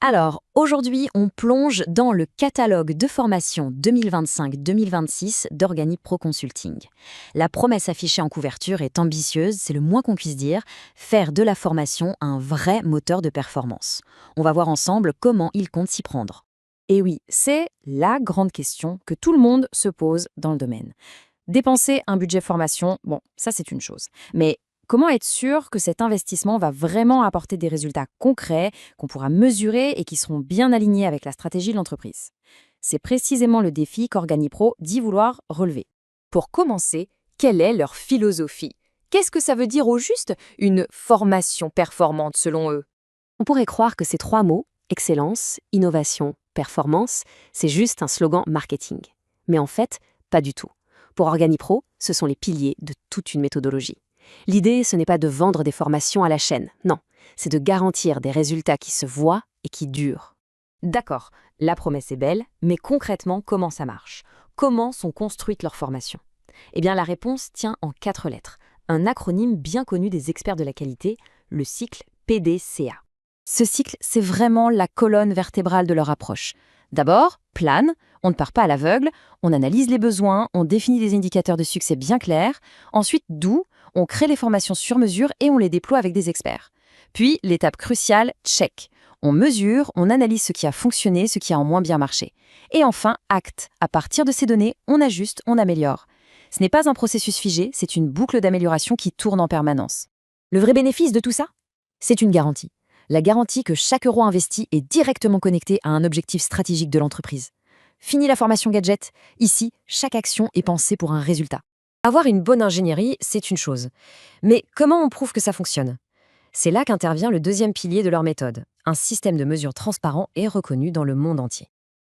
Alors, aujourd'hui, on plonge dans le catalogue de formation 2025-2026 d'Organip Pro Consulting. La promesse affichée en couverture est ambitieuse, c'est le moins qu'on puisse dire, faire de la formation un vrai moteur de performance. On va voir ensemble comment il compte s'y prendre. Et oui, c'est la grande question que tout le monde se pose dans le domaine. Dépenser un budget formation, bon, ça c'est une chose. Mais comment être sûr que cet investissement va vraiment apporter des résultats concrets, qu'on pourra mesurer et qui seront bien alignés avec la stratégie de l'entreprise? C'est précisément le défi qu'Organipro dit vouloir relever. Pour commencer, quelle est leur philosophie? Qu'est-ce que ça veut dire au juste une formation performante selon eux? On pourrait croire que ces trois mots, excellence, innovation, performance, c'est juste un slogan marketing. Mais en fait, pas du tout. Pour Organipro, ce sont les piliers de toute une méthodologie. L'idée, ce n'est pas de vendre des formations à la chaîne, non, c'est de garantir des résultats qui se voient et qui durent. D'accord, la promesse est belle, mais concrètement, comment ça marche? Comment sont construites leurs formations? Eh bien, la réponse tient en 4 lettres. Un acronyme bien connu des experts de la qualité, le cycle PDCA. Ce cycle, c'est vraiment la colonne vertébrale de leur approche. D'abord, plane, on ne part pas à l'aveugle, on analyse les besoins, on définit des indicateurs de succès bien clairs. Ensuite, doux, on crée les formations sur mesure et on les déploie avec des experts. Puis, l'étape cruciale, check. On mesure, on analyse ce qui a fonctionné, ce qui a en moins bien marché. Et enfin, acte. À partir de ces données, on ajuste, on améliore. Ce n'est pas un processus figé, c'est une boucle d'amélioration qui tourne en permanence. Le vrai bénéfice de tout ça? C'est une garantie. La garantie que chaque euro investi est directement connecté à un objectif stratégique de l'entreprise. Fini la formation gadget. Ici, chaque action est pensée pour un résultat. Avoir une bonne ingénierie, c'est une chose. Mais comment on prouve que ça fonctionne? C'est là qu'intervient le deuxième pilier de leur méthode, un système de mesure transparent et reconnu dans le monde entier.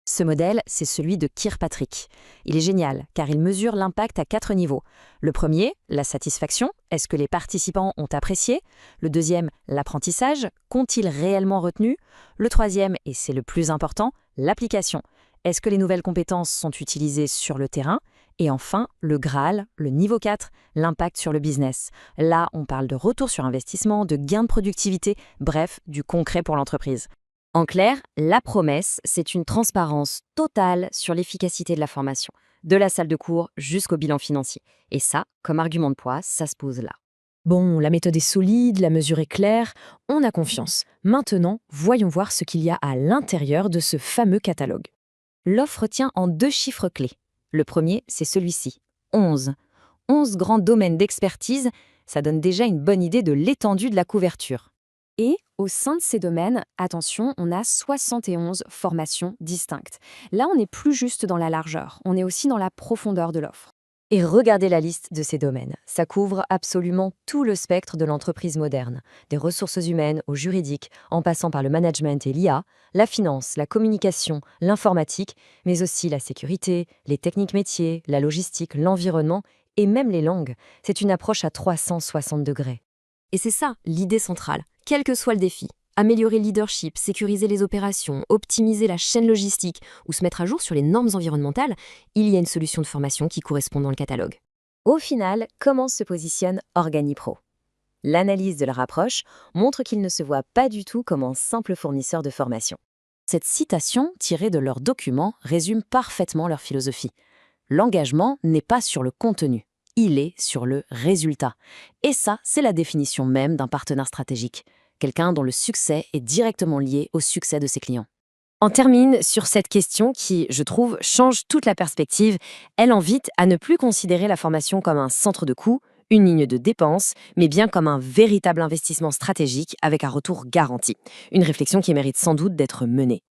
Ce modèle, c'est celui de Kirkpatrick. Il est génial, car il mesure l'impact à 4 niveaux. Le premier, la satisfaction, est-ce que les participants ont apprécié? Le deuxième, l'apprentissage, qu'ont-ils réellement retenu? Le troisième, et c'est le plus important, l'application. Est-ce que les nouvelles compétences sont utilisées sur le terrain? Et enfin, le Graal, le niveau 4, l'impact sur le business. Là, on parle de retour sur investissement, de gain de productivité, bref, du concret pour l'entreprise. En clair, la promesse, c'est une transparence totale sur l'efficacité de la formation, de la salle de cours jusqu'au bilan financier. Et ça, comme argument de poids, ça se pose là. Bon, la méthode est solide, la mesure est claire, on a confiance. Maintenant, voyons voir ce qu'il y a à l'intérieur de ce fameux catalogue. L'offre tient en 2 chiffres clés. Le premier, c'est celui-ci, 11. 11 grands domaines d'expertise, ça donne déjà une bonne idée de l'étendue de la couverture. Et au sein de ces domaines, attention, on a 71 formations distinctes. Là, on n'est plus juste dans la largeur, on est aussi dans la profondeur de l'offre. Et regardez la liste de ces domaines. Ça couvre absolument tout le spectre de l'entreprise moderne, des ressources humaines au juridique, en passant par le management et l'IA, la finance, la communication, l'informatique, mais aussi la sécurité, les techniques métiers, la logistique, l'environnement et même les langues. C'est une approche à 360 degrés. Et c'est ça, l'idée centrale. Quel que soit le défi, améliorer le leadership, sécuriser les opérations, optimiser la chaîne logistique ou se mettre à jour sur les normes environnementales, il y a une solution de formation qui correspond dans le catalogue. Au final, comment se positionne Organipro? L'analyse de leur approche montre qu'ils ne se voient pas du tout comme un simple fournisseur de formation. Cette citation, tirée de leur document, résume parfaitement leur philosophie. L'engagement n'est pas sur le contenu. Il est sur le résultat. Et ça, c'est la définition même d'un partenaire stratégique. Quelqu'un dont le succès est directement lié au succès de ses clients. On termine sur cette question qui, je trouve, change toute la perspective. Elle invite à ne plus considérer la formation comme un centre de coût, une ligne de dépenses, mais bien comme un véritable investissement stratégique avec un retour garanti. Une réflexion qui mérite sans doute d'être menée.